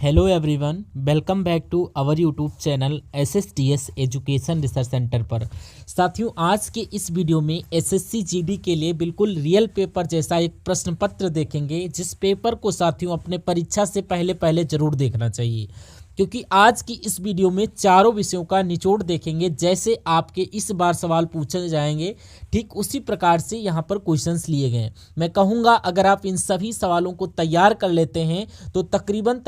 Hello everyone, welcome back to our YouTube channel SSTS education research centre पर। साथियों, आज के इस वीडियो में एसएससी जीडी के लिए बिल्कुल रियल पेपर जैसा एक प्रश्न पत्र देखेंगे, जिस पेपर को साथियों अपने परीक्षा से पहले पहले जरूर देखना चाहिए, क्योंकि आज की इस वीडियो में चारों विषयों का निचोड़ देखेंगे। जैसे आपके इस बार सवाल पूछे जाएंगे, ठीक उसी प्रकार से यहाँ पर क्वेश्चंस लिए गए। मैं कहूँगा अगर आप इन सभी सवालों को तैयार कर लेते हैं तो तकरीबन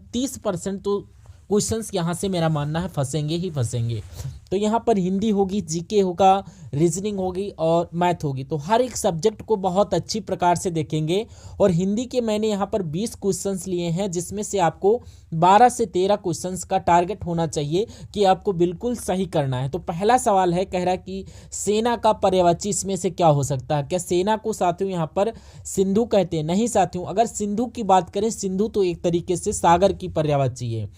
30% तो क्वेश्चंस यहाँ से मेरा मानना है फंसेंगे ही फंसेंगे। तो यहाँ पर हिंदी होगी, जीके होगा, रीजनिंग होगी और मैथ होगी। तो हर एक सब्जेक्ट को बहुत अच्छी प्रकार से देखेंगे। और हिंदी के मैंने यहाँ पर 20 क्वेश्चंस लिए हैं, जिसमें से आपको 12 से 13 क्वेश्चंस का टारगेट होना चाहिए कि आपको बिल्कुल सही करना है। तो पहला सवाल है, कह रहा है कि सेना का पर्यायवाची इसमें से क्या हो सकता है। क्या सेना को साथियों यहाँ पर सिंधु कहते हैं? नहीं साथियों, अगर सिंधु की बात करें, सिंधु तो एक तरीके से सागर की पर्यायवाची है।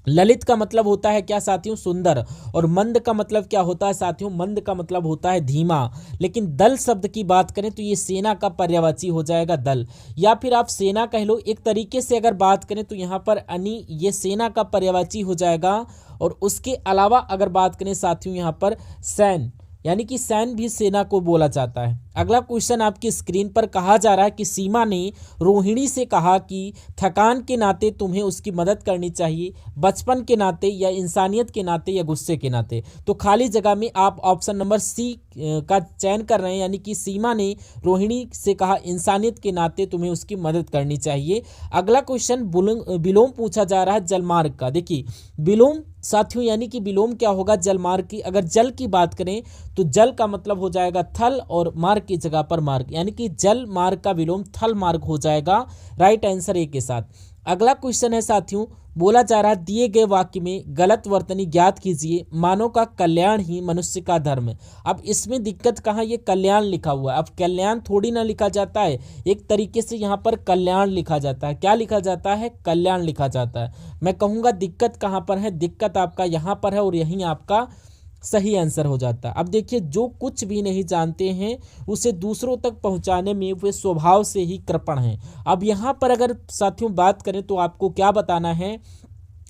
ललित का मतलब होता है क्या साथियों? सुंदर। और मंद का मतलब क्या होता है साथियों? मंद का मतलब होता है धीमा। लेकिन दल शब्द की बात करें तो ये सेना का पर्यायवाची हो जाएगा दल, या फिर आप सेना कह लो। एक तरीके से अगर बात करें तो यहाँ पर अनि ये सेना का पर्यायवाची हो जाएगा। और उसके अलावा अगर बात करें साथियों यहाँ पर सैन, यानी कि सैन भी सेना को बोला जाता है। अगला क्वेश्चन आपकी स्क्रीन पर कहा जा रहा है कि सीमा ने रोहिणी से कहा कि थकान के नाते तुम्हें उसकी मदद करनी चाहिए, बचपन के नाते या इंसानियत के नाते या गुस्से के नाते। तो खाली जगह में आप ऑप्शन नंबर सी का चयन कर रहे हैं, यानी कि सीमा ने रोहिणी से कहा इंसानियत के नाते तुम्हें उसकी मदद करनी चाहिए। अगला क्वेश्चन विलोम पूछा जा रहा है जलमार्ग का। देखिए विलोम साथियों, यानी कि विलोम क्या होगा? जलमार्ग की। अगर जल की बात करें तो जल का मतलब हो जाएगा थल और मार्ग की जगह पर मार्ग, यानी कि जल मार्ग का विलोम थल मार्ग हो जाएगा। राइट आंसर ए के साथ। अगला क्वेश्चन है साथियों, बोला जा रहा है दिए गए वाक्य में गलत वर्तनी ज्ञात कीजिए, मानव का कल्याण ही मनुष्य का धर्म है। अब इसमें दिक्कत कहाँ? ये कल्याण लिखा हुआ है। अब कल्याण थोड़ी ना लिखा जाता है, एक तरीके से यहाँ पर कल्याण लिखा जाता है। क्या लिखा जाता है? कल्याण लिखा जाता है। मैं कहूँगा दिक्कत कहाँ पर है? दिक्कत आपका यहाँ पर है और यहीं आपका सही आंसर हो जाता है। अब देखिए, जो कुछ भी नहीं जानते हैं उसे दूसरों तक पहुंचाने में वे स्वभाव से ही कृपण हैं। अब यहाँ पर अगर साथियों बात करें तो आपको क्या बताना है?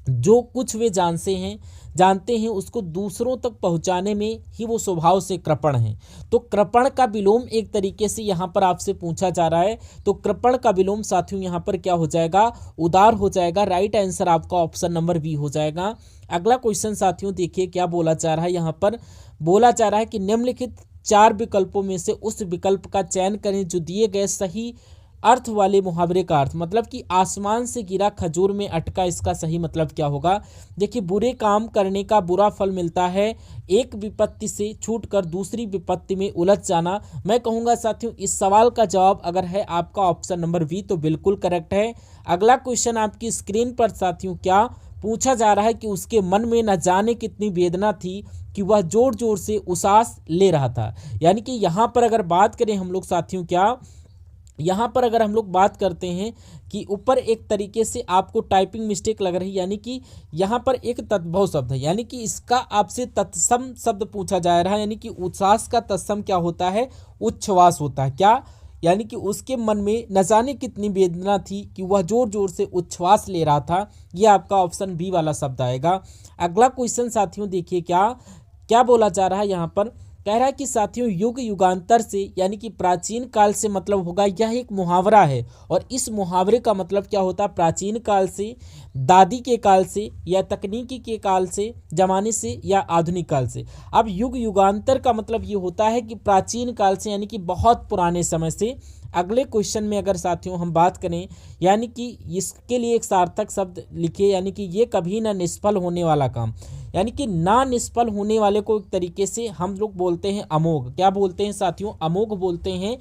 जो कुछ वे जानते हैं उसको दूसरों तक पहुंचाने में ही वो स्वभाव से कृपण हैं। तो कृपण का विलोम एक तरीके से यहाँ पर आपसे पूछा जा रहा है। तो कृपण का विलोम साथियों यहाँ पर क्या हो जाएगा? उदार हो जाएगा। राइट आंसर आपका ऑप्शन नंबर बी हो जाएगा। अगला क्वेश्चन साथियों देखिए क्या बोला जा रहा है। यहाँ पर बोला जा रहा है कि निम्नलिखित 4 विकल्पों में से उस विकल्प का चयन करें जो दिए गए सही अर्थ वाले मुहावरे का अर्थ। मतलब कि आसमान से गिरा खजूर में अटका, इसका सही मतलब क्या होगा? देखिए, बुरे काम करने का बुरा फल मिलता है, एक विपत्ति से छूटकर दूसरी विपत्ति में उलझ जाना। मैं कहूँगा साथियों इस सवाल का जवाब अगर है आपका ऑप्शन नंबर बी तो बिल्कुल करेक्ट है। अगला क्वेश्चन आपकी स्क्रीन पर साथियों क्या पूछा जा रहा है कि उसके मन में न जाने कितनी वेदना थी कि वह जोर जोर से उसास ले रहा था। यानी कि यहाँ पर अगर बात करें हम लोग साथियों क्या, यहाँ पर अगर हम लोग बात करते हैं कि ऊपर एक तरीके से आपको टाइपिंग मिस्टेक लग रही है, यानी कि यहाँ पर एक तद्भव शब्द है, यानी कि इसका आपसे तत्सम शब्द पूछा जा रहा है। यानी कि उच्छ्वास का तत्सम क्या होता है? उच्छ्वास होता है। क्या? यानी कि उसके मन में न जाने कितनी वेदना थी कि वह जोर जोर से उच्छ्वास ले रहा था। यह आपका ऑप्शन बी वाला शब्द आएगा। अगला क्वेश्चन साथियों देखिए क्या क्या बोला जा रहा है। यहाँ पर कह रहा है कि साथियों युग युगांतर से, यानी कि प्राचीन काल से मतलब होगा यह एक मुहावरा है। और इस मुहावरे का मतलब क्या होता है? प्राचीन काल से, दादी के काल से, या तकनीकी के काल से, जमाने से, या आधुनिक काल से। अब युग युगांतर का मतलब ये होता है कि प्राचीन काल से, यानी कि बहुत पुराने समय से। अगले क्वेश्चन में अगर साथियों हम बात करें, यानी कि इसके लिए एक सार्थक शब्द लिखे, यानी कि ये कभी ना निष्फल होने वाला काम, यानी कि ना निष्फल होने वाले को एक तरीके से हम लोग बोलते हैं अमोघ। क्या बोलते हैं साथियों? अमोघ बोलते हैं।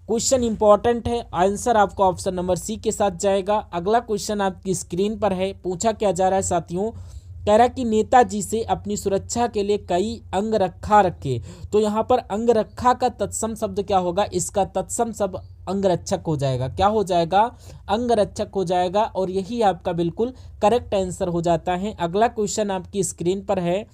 क्वेश्चन इंपॉर्टेंट है, आंसर आपका ऑप्शन नंबर सी के साथ जाएगा। अगला क्वेश्चन आपकी स्क्रीन पर है, पूछा क्या जा रहा है साथियों? कह रहा है कि नेताजी से अपनी सुरक्षा के लिए कई अंगरक्षा रखे। तो यहाँ पर अंगरक्षा का तत्सम शब्द क्या होगा? इसका तत्सम शब्द अंगरक्षक हो जाएगा। क्या हो जाएगा? अंगरक्षक हो जाएगा। और यही आपका बिल्कुल करेक्ट आंसर हो जाता है। अगला क्वेश्चन आपकी स्क्रीन पर है,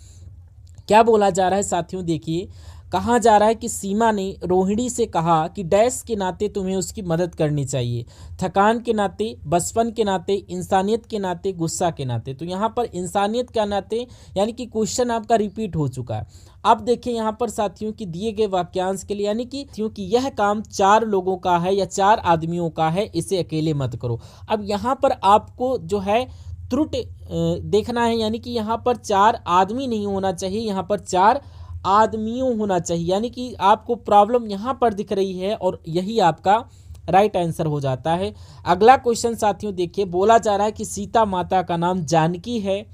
क्या बोला जा रहा है साथियों देखिए, कहा जा रहा है कि सीमा ने रोहिणी से कहा कि डैश के नाते तुम्हें उसकी मदद करनी चाहिए, थकान के नाते, बचपन के नाते, इंसानियत के नाते, गुस्सा के नाते। तो यहाँ पर इंसानियत के नाते यानी कि क्वेश्चन आपका रिपीट हो चुका है। अब देखिए यहाँ पर साथियों कि दिए गए वाक्यांश के लिए यानी कि क्योंकि यह काम 4 लोगों का है या 4 आदमियों का है, इसे अकेले मत करो। अब यहाँ पर आपको जो है त्रुटि देखना है, यानी कि यहाँ पर 4 आदमी नहीं होना चाहिए, यहाँ पर 4 आदमियों होना चाहिए, यानी कि आपको प्रॉब्लम यहाँ पर दिख रही है और यही आपका राइट आंसर हो जाता है। अगला क्वेश्चन साथियों देखिए, बोला जा रहा है कि सीता माता का नाम जानकी है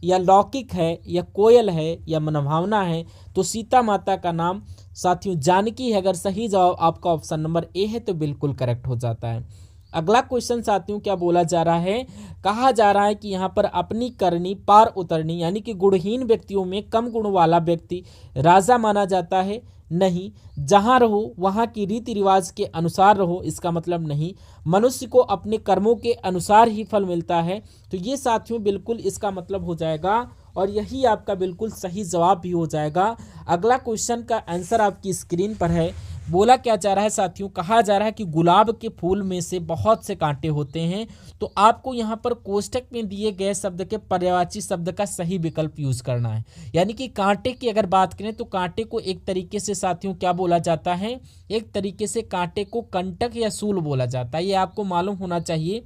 या लौकिक है या कोयल है या मनभावना है। तो सीता माता का नाम साथियों जानकी है। अगर सही जवाब आपका ऑप्शन नंबर ए है तो बिल्कुल करेक्ट हो जाता है। अगला क्वेश्चन साथियों क्या बोला जा रहा है, कहा जा रहा है कि यहाँ पर अपनी करनी पार उतरनी, यानी कि गुणहीन व्यक्तियों में कम गुण वाला व्यक्ति राजा माना जाता है। नहीं। जहाँ रहो वहाँ की रीति रिवाज के अनुसार रहो, इसका मतलब नहीं। मनुष्य को अपने कर्मों के अनुसार ही फल मिलता है। तो ये साथियों बिल्कुल इसका मतलब हो जाएगा और यही आपका बिल्कुल सही जवाब भी हो जाएगा। अगला क्वेश्चन का आंसर आपकी स्क्रीन पर है। बोला क्या जा रहा है साथियों, कहा जा रहा है कि गुलाब के फूल में से बहुत से कांटे होते हैं। तो आपको यहाँ पर कोष्टक में दिए गए शब्द के पर्यायवाची शब्द का सही विकल्प यूज करना है। यानी कि कांटे की अगर बात करें तो कांटे को एक तरीके से साथियों क्या बोला जाता है, एक तरीके से कांटे को कंटक या सूल बोला जाता है। ये आपको मालूम होना चाहिए।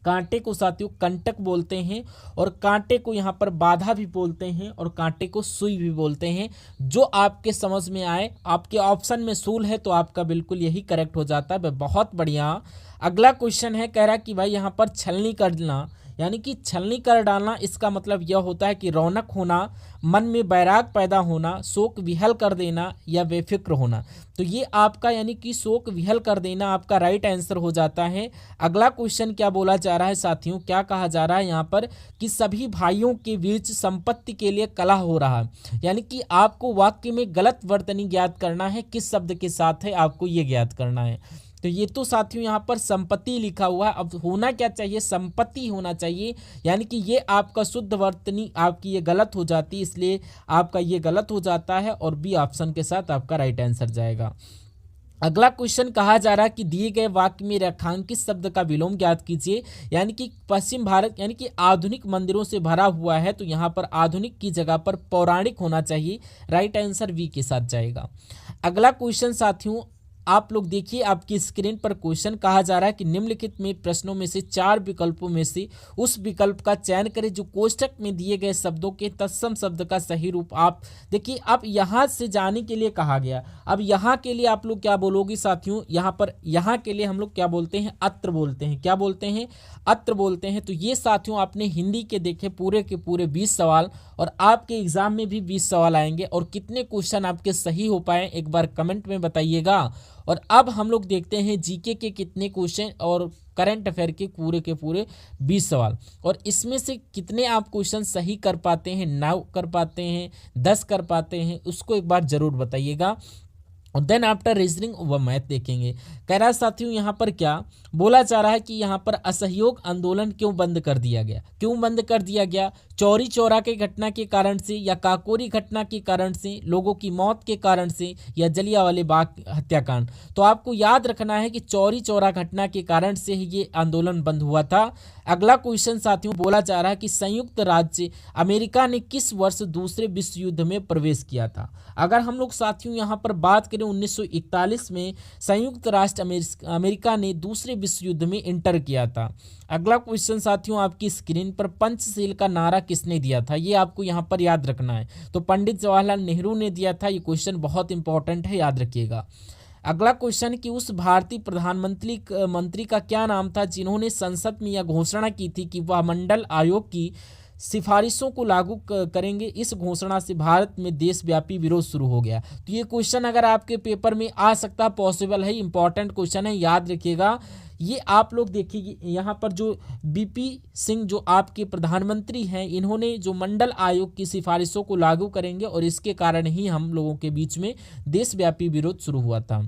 कांटे को साथियों कंटक बोलते हैं और कांटे को यहाँ पर बाधा भी बोलते हैं और कांटे को सुई भी बोलते हैं। जो आपके समझ में आए, आपके ऑप्शन में सूल है तो आपका बिल्कुल यही करेक्ट हो जाता है। बहुत बढ़िया। अगला क्वेश्चन है, कह रहा कि भाई यहाँ पर छलनी करना, यानी कि छलनी कर डालना, इसका मतलब यह होता है कि रौनक होना, मन में बैराग पैदा होना, शोक विहल कर देना या बेफिक्र होना। तो ये आपका यानी कि शोक विहल कर देना आपका राइट आंसर हो जाता है। अगला क्वेश्चन क्या बोला जा रहा है साथियों, क्या कहा जा रहा है यहाँ पर कि सभी भाइयों के बीच संपत्ति के लिए कलह हो रहा है। यानी कि आपको वाक्य में गलत वर्तनी ज्ञात करना है, किस शब्द के साथ है आपको ये ज्ञात करना है। तो ये तो साथियों यहाँ पर संपत्ति लिखा हुआ है। अब होना क्या चाहिए, संपत्ति होना चाहिए, यानी कि ये आपका शुद्ध वर्तनी आपकी ये गलत हो जाती है, इसलिए आपका ये गलत हो जाता है और बी ऑप्शन के साथ आपका राइट आंसर जाएगा। अगला क्वेश्चन कहा जा रहा है कि दिए गए वाक्य में रेखांकित शब्द का विलोम ज्ञात कीजिए। यानी कि पश्चिम भारत यानी कि आधुनिक मंदिरों से भरा हुआ है, तो यहाँ पर आधुनिक की जगह पर पौराणिक होना चाहिए। राइट आंसर वी के साथ जाएगा। अगला क्वेश्चन साथियों आप लोग देखिए, आपकी स्क्रीन पर क्वेश्चन कहा जा रहा है कि निम्नलिखित में प्रश्नों में से 4 विकल्पों में से उस विकल्प का चयन करें जो कोष्टक में दिए गए शब्दों के तत्सम शब्द का सही रूप। आप देखिए, अब यहाँ से जाने के लिए कहा गया। अब यहाँ के लिए आप लोग क्या बोलोगे साथियों, यहाँ पर यहाँ के लिए हम लोग क्या बोलते हैं, अत्र बोलते हैं। क्या बोलते हैं, अत्र बोलते हैं। तो ये साथियों आपने हिंदी के देखे पूरे के पूरे 20 सवाल और आपके एग्जाम में भी 20 सवाल आएंगे और कितने क्वेश्चन आपके सही हो पाए एक बार कमेंट में बताइएगा। और अब हम लोग देखते हैं जीके के कितने क्वेश्चन और करंट अफेयर के पूरे 20 सवाल और इसमें से कितने आप क्वेश्चन सही कर पाते हैं, 9 कर पाते हैं, 10 कर पाते हैं, उसको एक बार जरूर बताइएगा। और देन आफ्टर रीजनिंग व मैथ देखेंगे। कह रहा है साथियों यहाँ पर क्या बोला जा रहा है कि यहाँ पर असहयोग आंदोलन क्यों बंद कर दिया गया, क्यों बंद कर दिया गया, चौरी चौरा के घटना के कारण से या काकोरी घटना के कारण से, लोगों की मौत के कारण से या जलियांवाले बाग हत्याकांड। तो आपको याद रखना है कि चौरी चौरा घटना के कारण से ही ये आंदोलन बंद हुआ था। अगला क्वेश्चन साथियों बोला जा रहा है कि संयुक्त राज्य अमेरिका ने किस वर्ष दूसरे विश्व युद्ध में प्रवेश किया था। अगर हम लोग साथियों यहाँ पर बात करें 1941 में संयुक्त राष्ट्र अमेरिका ने दूसरे विश्व युद्ध में इंटर किया था। अगला क्वेश्चन साथियों आपकी स्क्रीन पर पंचशील का नारा किसने दिया था, ये आपको यहाँ पर याद रखना है। तो पंडित जवाहरलाल नेहरू ने दिया था। ये क्वेश्चन बहुत इंपॉर्टेंट है, याद रखिएगा। अगला क्वेश्चन कि उस भारतीय प्रधानमंत्री का क्या नाम था जिन्होंने संसद में यह घोषणा की थी कि वह मंडल आयोग की सिफारिशों को लागू करेंगे। इस घोषणा से भारत में देशव्यापी विरोध शुरू हो गया। तो ये क्वेश्चन अगर आपके पेपर में आ सकता, पॉसिबल है, इंपॉर्टेंट क्वेश्चन है, याद रखिएगा। ये आप लोग देखिए यहाँ पर जो बीपी सिंह जो आपके प्रधानमंत्री हैं, इन्होंने जो मंडल आयोग की सिफारिशों को लागू करेंगे और इसके कारण ही हम लोगों के बीच में देशव्यापी विरोध शुरू हुआ था।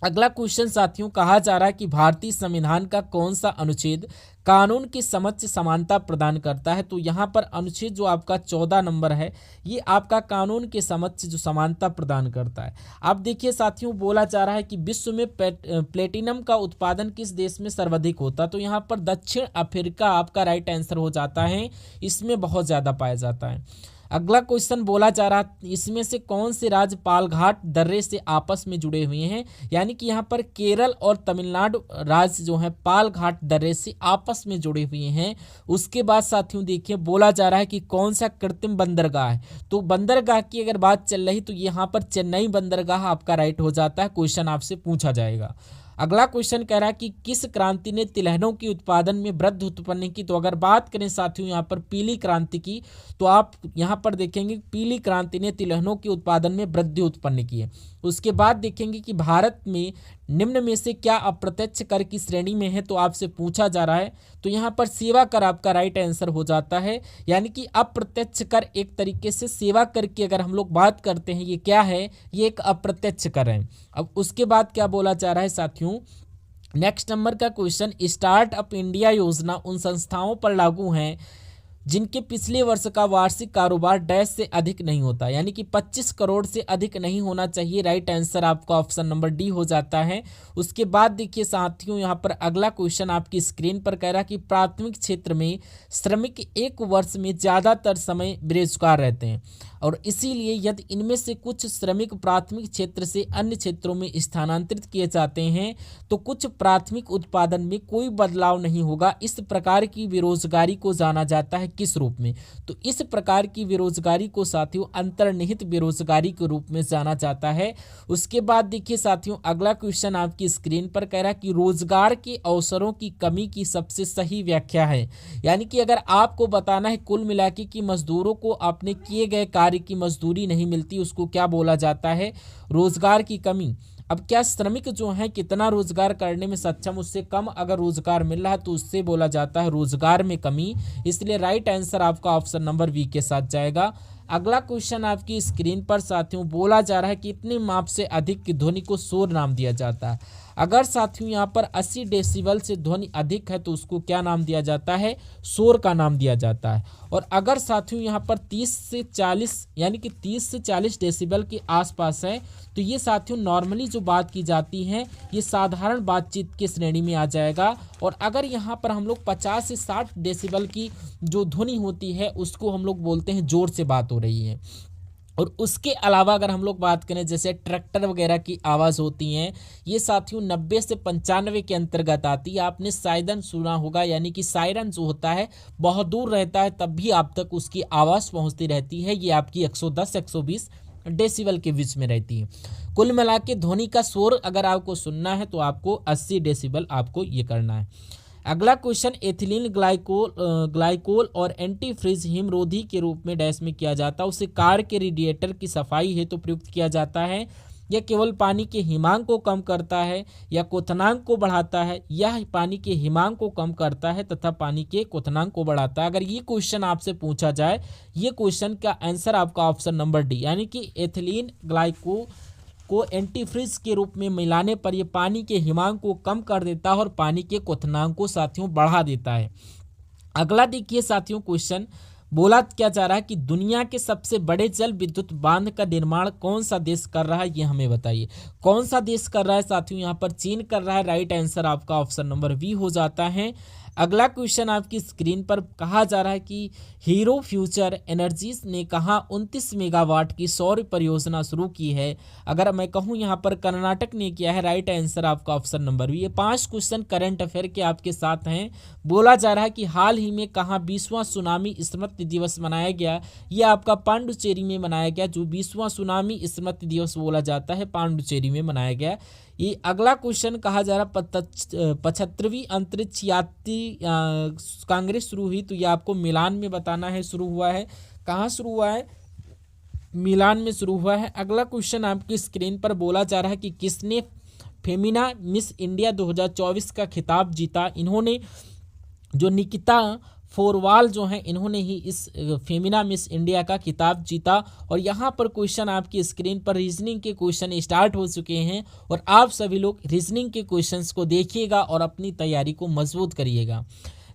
अगला क्वेश्चन साथियों, कहा जा रहा है कि भारतीय संविधान का कौन सा अनुच्छेद कानून के समक्ष समानता प्रदान करता है। तो यहाँ पर अनुच्छेद जो आपका 14 नंबर है, ये आपका कानून के समक्ष जो समानता प्रदान करता है। अब देखिए साथियों, बोला जा रहा है कि विश्व में प्लेटिनम का उत्पादन किस देश में सर्वाधिक होता है। तो यहाँ पर दक्षिण अफ्रीका आपका राइट आंसर हो जाता है, इसमें बहुत ज़्यादा पाया जाता है। अगला क्वेश्चन बोला जा रहा है, इसमें से कौन से राज्य पालघाट दर्रे से आपस में जुड़े हुए हैं। यानी कि यहाँ पर केरल और तमिलनाडु राज्य जो है पालघाट दर्रे से आपस में जुड़े हुए हैं। उसके बाद साथियों देखिए, बोला जा रहा है कि कौन सा कृत्रिम बंदरगाह है। तो बंदरगाह की अगर बात चल रही तो यहाँ पर चेन्नई बंदरगाह आपका राइट हो जाता है, क्वेश्चन आपसे पूछा जाएगा। अगला क्वेश्चन कह रहा है कि किस क्रांति ने तिलहनों के उत्पादन में वृद्धि उत्पन्न की। तो अगर बात करें साथियों यहाँ पर पीली क्रांति की, तो आप यहाँ पर देखेंगे पीली क्रांति ने तिलहनों के उत्पादन में वृद्धि उत्पन्न की है। उसके बाद देखेंगे कि भारत में निम्न में से क्या अप्रत्यक्ष कर की श्रेणी में है। तो आपसे पूछा जा रहा है, तो यहाँ पर सेवा कर आपका राइट आंसर हो जाता है। यानी कि अप्रत्यक्ष कर एक तरीके से सेवा कर की अगर हम लोग बात करते हैं, ये क्या है, ये एक अप्रत्यक्ष कर है। अब उसके बाद क्या बोला जा रहा है साथियों, नेक्स्ट नंबर का क्वेश्चन, स्टार्ट अप इंडिया योजना उन संस्थाओं पर लागू है जिनके पिछले वर्ष का वार्षिक कारोबार डैश से अधिक नहीं होता। यानी कि 25 करोड़ से अधिक नहीं होना चाहिए। राइट आंसर आपका ऑप्शन नंबर डी हो जाता है। उसके बाद देखिए साथियों, यहाँ पर अगला क्वेश्चन आपकी स्क्रीन पर कह रहा है कि प्राथमिक क्षेत्र में श्रमिक एक वर्ष में ज़्यादातर समय बेरोजगार रहते हैं, और इसीलिए यदि इनमें से कुछ श्रमिक प्राथमिक क्षेत्र से अन्य क्षेत्रों में स्थानांतरित किए जाते हैं तो कुछ प्राथमिक उत्पादन में कोई बदलाव नहीं होगा। इस प्रकार की बेरोजगारी को जाना जाता है किस रूप में। तो इस प्रकार की बेरोजगारी को साथियों अंतर्निहित बेरोजगारी के रूप में जाना जाता है। उसके बाद देखिए साथियों, अगला क्वेश्चन आपकी स्क्रीन पर कह रहा है कि रोजगार के अवसरों की कमी की सबसे सही व्याख्या है। यानी कि अगर आपको बताना है कुल मिलाकर कि मजदूरों को अपने किए गए कार्य की मजदूरी नहीं मिलती, उसको क्या बोला जाता है, रोजगार की कमी। अब क्या श्रमिक जो है कितना रोजगार करने में सक्षम, उससे कम अगर रोजगार मिल रहा है तो उससे बोला जाता है रोजगार में कमी। इसलिए राइट आंसर आपका ऑप्शन नंबर बी के साथ जाएगा। अगला क्वेश्चन आपकी स्क्रीन पर साथियों, बोला जा रहा है कि इतने माप से अधिक की ध्वनि को शोर नाम दिया जाता है। अगर साथियों यहाँ पर 80 डेसिबल से ध्वनि अधिक है तो उसको क्या नाम दिया जाता है, शोर का नाम दिया जाता है। और अगर साथियों यहाँ पर 30 से 40 यानी कि 30 से 40 डेसिबल के आसपास है तो ये साथियों नॉर्मली जो बात की जाती है ये साधारण बातचीत की श्रेणी में आ जाएगा। और अगर यहाँ पर हम लोग 50 से 60 डेसिबल की जो ध्वनि होती है उसको हम लोग बोलते हैं जोर से बात हो रही है। और उसके अलावा अगर हम लोग बात करें जैसे ट्रैक्टर वगैरह की आवाज़ होती हैं, ये साथियों 90 से 95 के अंतर्गत आती है। आपने सायरन सुना होगा, यानी कि सायरन जो होता है बहुत दूर रहता है तब भी आप तक उसकी आवाज़ पहुंचती रहती है। ये आपकी 110-120 डेसिबल के बीच में रहती है। कुल मिला के ध्वनि का शोर अगर आपको सुनना है तो आपको 80 डेसिबल आपको ये करना है। अगला क्वेश्चन, एथिलीन ग्लाइकोल और एंटीफ्रीज हिमरोधी के रूप में डैश में किया जाता है। उसे कार के रेडिएटर की सफाई हेतु प्रयुक्त किया जाता है। यह केवल पानी के हिमांक को कम करता है या क्वथनांक को बढ़ाता है। यह पानी के हिमांक को कम करता है तथा पानी के क्वथनांक को बढ़ाता है। अगर ये क्वेश्चन आपसे पूछा जाए, ये क्वेश्चन का आंसर आपका ऑप्शन नंबर डी, यानी कि एथिलीन ग्लाइकोल को एंटीफ्रीज के रूप में मिलाने पर यह पानी के हिमांक को कम कर देता है और पानी के क्वथनांक को साथियों बढ़ा देता है। अगला देखिए साथियों क्वेश्चन, बोला क्या जा रहा है कि दुनिया के सबसे बड़े जल विद्युत बांध का निर्माण कौन सा देश कर रहा है, ये हमें बताइए। कौन सा देश कर रहा है साथियों, यहाँ पर चीन कर रहा है। राइट आंसर आपका ऑप्शन नंबर बी हो जाता है। अगला क्वेश्चन आपकी स्क्रीन पर कहा जा रहा है कि हीरो फ्यूचर एनर्जीज ने कहा 29 मेगावाट की सौर परियोजना शुरू की है। अगर मैं कहूँ यहाँ पर कर्नाटक ने किया है। राइट आंसर आपका ऑप्शन नंबर बी। ये 5 क्वेश्चन करंट अफेयर के आपके साथ हैं। बोला जा रहा है कि हाल ही में कहाँ 20वां सुनामी स्मृति दिवस मनाया गया। ये आपका पांडुचेरी में मनाया गया। जो 20वां सुनामी स्मृति दिवस बोला जाता है पांडुचेरी में मनाया गया। ये अगला क्वेश्चन कहा जा रहा 75वीं अंतरिक्ष यात्री कांग्रेस शुरू हुई, तो ये आपको मिलान में बताना है शुरू हुआ है। कहाँ शुरू हुआ है, मिलान में शुरू हुआ है। अगला क्वेश्चन आपकी स्क्रीन पर बोला जा रहा है कि किसने फेमिना मिस इंडिया 2024 का खिताब जीता। इन्होंने जो निकिता फोरवाल जो हैं इन्होंने ही इस फेमिना मिस इंडिया का खिताब जीता। और यहाँ पर क्वेश्चन आपकी स्क्रीन पर रीजनिंग के क्वेश्चन स्टार्ट हो चुके हैं और आप सभी लोग रीजनिंग के क्वेश्चंस को देखिएगा और अपनी तैयारी को मजबूत करिएगा।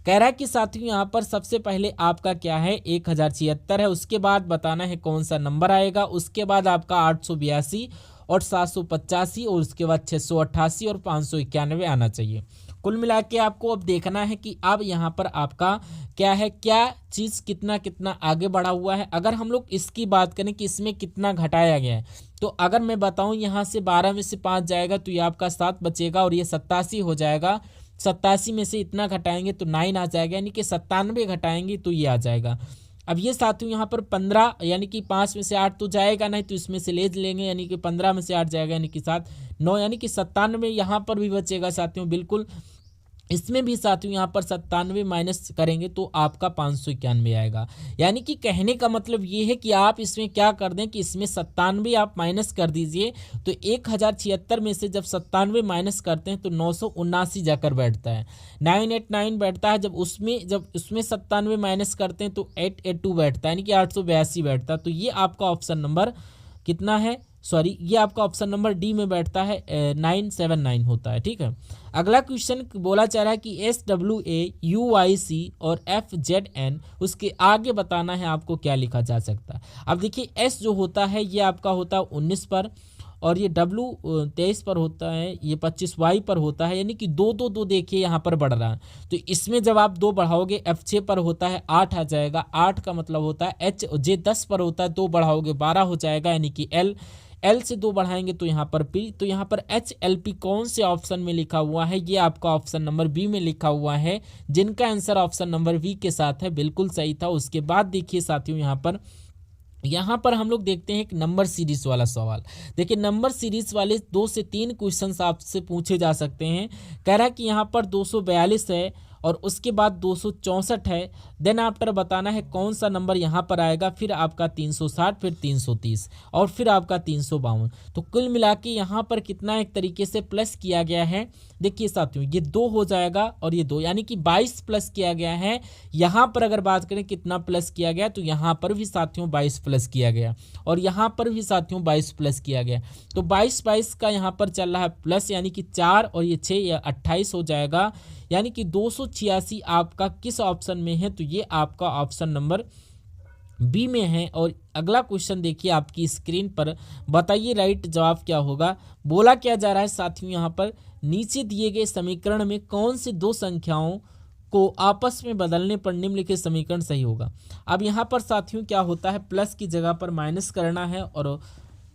कह रहा है कि साथियों यहाँ पर सबसे पहले आपका क्या है 1076 है, उसके बाद बताना है कौन सा नंबर आएगा, उसके बाद आपका 882 और 785 और उसके बाद 688 और 591 आना चाहिए। कुल मिला के आपको अब देखना है कि अब यहाँ पर आपका क्या है, क्या चीज़ कितना कितना आगे बढ़ा हुआ है। अगर हम लोग इसकी बात करें कि इसमें कितना घटाया गया है, तो अगर मैं बताऊँ यहाँ से 12 में से 5 जाएगा तो ये आपका 7 बचेगा और ये 87 हो जाएगा। 87 में से इतना घटाएंगे तो 9 आ जाएगा, यानी कि 97 घटाएंगे तो ये आ जाएगा। अब ये साथियों यहाँ पर 15 यानी कि 5 में से 8 तो जाएगा नहीं, तो इसमें से ले लेंगे, यानी कि 15 में से 8 जाएगा, यानी कि 7 9 यानी कि 97 यहाँ पर भी बचेगा साथियों। बिल्कुल इसमें भी साथियों यहाँ पर 97 माइनस करेंगे तो आपका 591 आएगा। यानी कि कहने का मतलब ये है कि आप इसमें क्या कर दें कि इसमें 97 आप माइनस कर दीजिए, तो 1076 में से जब 97 माइनस करते हैं तो 979 जाकर बैठता है, 989 बैठता है। जब उसमें 97 माइनस करते हैं तो 882 बैठता है, यानी कि 882 बैठता है। तो ये आपका ऑप्शन नंबर कितना है, सॉरी ये आपका ऑप्शन नंबर डी में बैठता है, 979 होता है। ठीक है, अगला क्वेश्चन बोला जा रहा है कि SWAUIC और FZN, उसके आगे बताना है आपको क्या लिखा जा सकता है। अब देखिए एस जो होता है ये आपका होता है 19 पर, और ये W 23 पर होता है, ये 25Y पर होता है, यानी कि 2 2 2 देखिए यहाँ पर बढ़ रहा है। तो इसमें जब आप 2 बढ़ाओगे F6 पर होता है 8 आ जाएगा, 8 का मतलब होता है HJ 10 पर होता है 2 बढ़ाओगे 12 हो जाएगा, यानी कि L से 2 बढ़ाएंगे तो यहाँ पर P। तो यहाँ पर HLP कौन से ऑप्शन में लिखा हुआ है, ये आपका ऑप्शन नंबर बी में लिखा हुआ है, जिनका आंसर ऑप्शन नंबर बी के साथ है, बिल्कुल सही था। उसके बाद देखिए साथियों यहाँ पर हम लोग देखते हैं एक नंबर सीरीज वाला सवाल। देखिए नंबर सीरीज वाले 2 से 3 क्वेश्चंस आपसे पूछे जा सकते हैं। कह रहा है कि यहाँ पर 242 है और उसके बाद 264 है, देन आफ्टर बताना है कौन सा नंबर यहाँ पर आएगा, फिर आपका 360, फिर 330 और फिर आपका 352। तो कुल मिला के यहाँ पर कितना एक तरीके से प्लस किया गया है, देखिए साथियों ये 2 हो जाएगा और ये 2, यानी कि 22 प्लस किया गया है। यहाँ पर अगर बात करें कितना प्लस किया गया, तो यहाँ पर भी साथियों 22 प्लस किया गया और यहाँ पर भी साथियों 22 प्लस किया गया। तो 22 का यहाँ पर चल रहा है प्लस, यानी कि 4 और ये 6 या 28 हो जाएगा, यानी कि 286 आपका किस ऑप्शन में है, तो ये आपका ऑप्शन नंबर बी में है। और अगला क्वेश्चन देखिए आपकी स्क्रीन पर, बताइए राइट जवाब क्या होगा। बोला क्या जा रहा है साथियों यहाँ पर, नीचे दिए गए समीकरण में कौन से 2 संख्याओं को आपस में बदलने पर निम्नलिखित समीकरण सही होगा। अब यहाँ पर साथियों क्या होता है, प्लस की जगह पर माइनस करना है और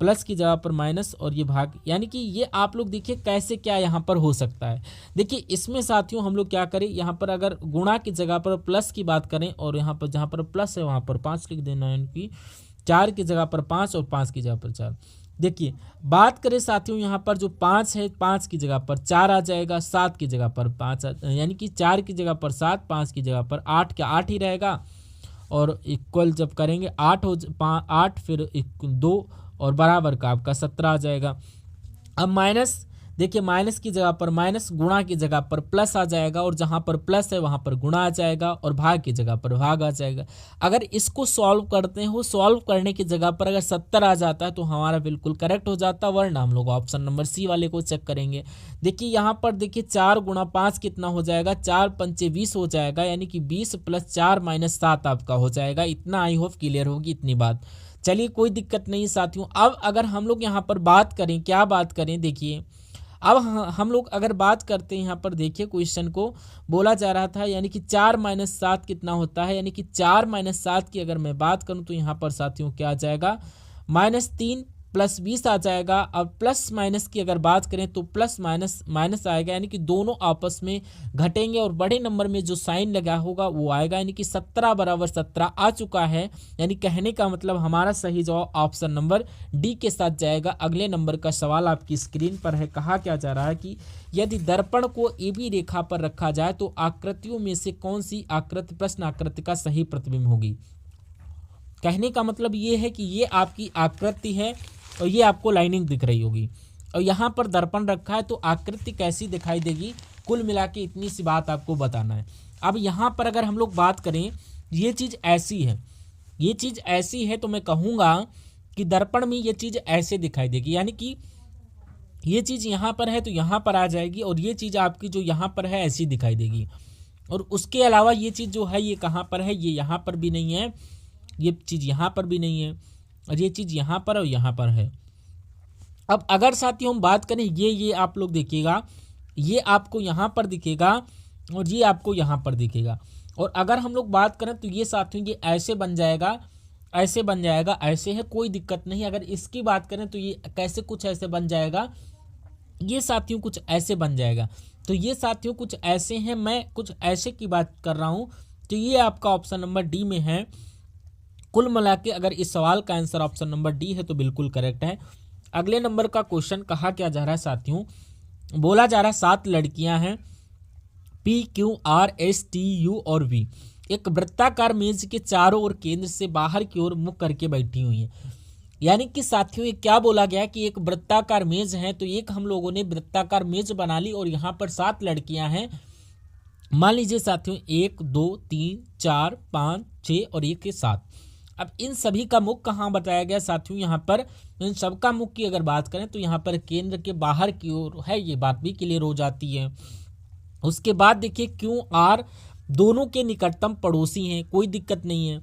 प्लस की जगह पर माइनस और ये भाग, यानी कि ये आप लोग देखिए कैसे क्या यहाँ पर हो सकता है। देखिए इसमें साथियों हम लोग क्या करें, यहाँ पर अगर गुणा की जगह पर प्लस की बात करें और यहाँ पर जहाँ पर प्लस है वहाँ पर 5 लिख देना, यानी कि 4 की जगह पर 5 और 5 की जगह पर 4। देखिए बात करें साथियों यहाँ पर जो 5 है, 5 की जगह पर 4 आ जाएगा, 7 की जगह पर 5 यानी कि 4 की जगह पर 7, 5 की जगह पर 8 का 8 ही रहेगा, और इक्वल जब करेंगे 8 फिर 2 और बराबर का आपका 17 आ जाएगा। अब माइनस, देखिए माइनस की जगह पर माइनस, गुणा की जगह पर प्लस आ जाएगा, और जहाँ पर प्लस है वहाँ पर गुणा आ जाएगा, और भाग की जगह पर भाग आ जाएगा। अगर इसको सॉल्व करते हैं, वो सॉल्व करने की जगह पर अगर 70 आ जाता है तो हमारा बिल्कुल करेक्ट हो जाता है, वरना हम लोग ऑप्शन नंबर सी वाले को चेक करेंगे। देखिए यहाँ पर देखिए 4 गुणा 5 कितना हो जाएगा, 4 पंचे 20 हो जाएगा, यानी कि 20 + 4 - 7 आपका हो जाएगा। इतना आई होप क्लियर होगी इतनी बात। चलिए कोई दिक्कत नहीं साथियों। अब अगर हम लोग यहाँ पर बात करें, क्या बात करें, देखिए अब हम लोग अगर बात करते हैं यहाँ पर, देखिए क्वेश्चन को बोला जा रहा था, यानी कि 4 - 7 कितना होता है, यानी कि 4 - 7 की अगर मैं बात करूँ तो यहाँ पर साथियों क्या आ जाएगा, -3 + 20 आ जाएगा। अब प्लस माइनस की अगर बात करें तो प्लस माइनस आएगा, यानी कि दोनों आपस में घटेंगे और बड़े नंबर में जो साइन लगा होगा वो आएगा, यानी कि 17 = 17 आ चुका है। यानी कहने का मतलब हमारा सही जवाब ऑप्शन नंबर डी के साथ जाएगा। अगले नंबर का सवाल आपकी स्क्रीन पर है। कहा क्या जा रहा है कि यदि दर्पण को AB रेखा पर रखा जाए तो आकृतियों में से कौन सी आकृति प्रश्न आकृति का सही प्रतिबिंब होगी। कहने का मतलब ये है कि ये आपकी आकृति है और ये आपको लाइनिंग दिख रही होगी, और यहाँ पर दर्पण रखा है तो आकृति कैसी दिखाई देगी। कुल मिला के इतनी सी बात आपको बताना है। अब यहाँ पर अगर हम लोग बात करें, ये चीज़ ऐसी है, ये चीज़ ऐसी है, तो मैं कहूँगा कि दर्पण में ये चीज़ ऐसे दिखाई देगी, यानी कि ये चीज़ यहाँ पर है तो यहाँ पर आ जाएगी, और ये चीज़ आपकी जो यहाँ पर है ऐसी दिखाई देगी। और उसके अलावा ये चीज़ जो है ये कहाँ पर है, ये यहाँ पर भी नहीं है, ये चीज़ यहाँ पर भी नहीं है, और ये चीज़ यहाँ पर और यहाँ पर है। अब अगर साथियों हम बात करें, ये आप लोग देखिएगा, ये आपको यहाँ पर दिखेगा और ये आपको यहाँ पर दिखेगा। और अगर हम लोग बात करें तो ये साथियों ये ऐसे बन जाएगा, ऐसे बन जाएगा, ऐसे है, कोई दिक्कत नहीं। अगर इसकी बात करें तो ये कैसे कुछ ऐसे बन जाएगा, ये साथियों कुछ ऐसे बन जाएगा। तो ये साथियों कुछ ऐसे हैं, मैं कुछ ऐसे की बात कर रहा हूँ। तो ये आपका ऑप्शन नंबर डी में है। कुल मिला के अगर इस सवाल का आंसर ऑप्शन नंबर डी है तो बिल्कुल करेक्ट है। अगले नंबर का क्वेश्चन कहा क्या जा रहा है साथियों, बोला जा रहा है 7 लड़कियां हैं P Q R S T U और वी एक वृत्ताकार मेज के चारों ओर केंद्र से बाहर की ओर मुख करके बैठी हुई हैं। यानी कि साथियों ये क्या बोला गया कि एक वृत्ताकार मेज है, तो एक हम लोगों ने वृत्ताकार मेज बना ली और यहाँ पर 7 लड़कियां हैं। मान लीजिए साथियों 1 2 3 4 5 6 और 1 के 7। अब इन सभी का मुख कहाँ बताया गया साथियों, यहाँ पर इन सबका मुख की अगर बात करें तो यहाँ पर केंद्र के बाहर की ओर है, ये बात भी क्लियर हो जाती है। उसके बाद देखिए क्यू आर दोनों के निकटतम पड़ोसी हैं, कोई दिक्कत नहीं है।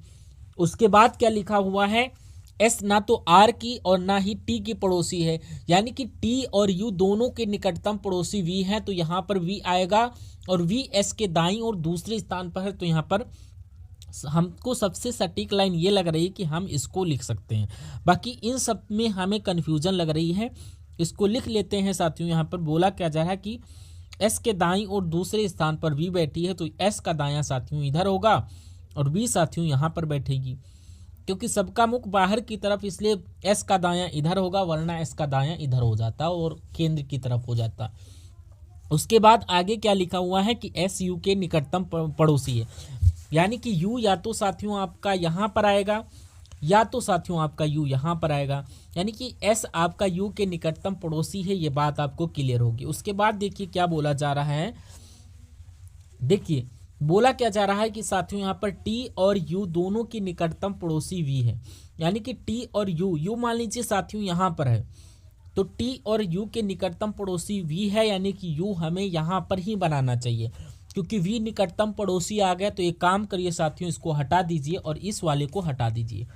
उसके बाद क्या लिखा हुआ है, एस ना तो आर की और ना ही टी की पड़ोसी है, यानी कि टी और यू दोनों के निकटतम पड़ोसी वी हैं, तो यहाँ पर वी आएगा। और वी एस के दाईं और दूसरे स्थान पर है, तो यहाँ पर हमको सबसे सटीक लाइन ये लग रही है कि हम इसको लिख सकते हैं। बाकी इन सब में हमें कन्फ्यूजन लग रही है, इसको लिख लेते हैं साथियों। यहाँ पर बोला क्या जा रहा है कि एस के दाईं और दूसरे स्थान पर वी बैठी है, तो एस का दायां साथियों इधर होगा और वी साथियों यहाँ पर बैठेगी। क्योंकि सबका मुख बाहर की तरफ, इसलिए एस का दायां इधर होगा, वरना एस का दायां इधर हो जाता और केंद्र की तरफ हो जाता। उसके बाद आगे क्या लिखा हुआ है कि एस यू के निकटतम पड़ोसी है, यानी कि यू या तो साथियों आपका यहाँ पर आएगा या तो साथियों आपका यू यहाँ पर आएगा, यानी कि एस आपका यू के निकटतम पड़ोसी है, ये बात आपको क्लियर होगी। उसके बाद देखिए क्या बोला जा रहा है, देखिए बोला क्या जा रहा है कि साथियों यहाँ पर टी और यू दोनों की निकटतम पड़ोसी वी है, यानी कि टी और यू मान लीजिए साथियों यहाँ पर है, तो टी और यू के निकटतम पड़ोसी वी है, यानी कि यू हमें यहाँ पर ही बनाना चाहिए। क्योंकि वी निकटतम पड़ोसी आ गया, तो एक काम करिए साथियों, इसको हटा दीजिए और इस वाले को हटा दीजिए।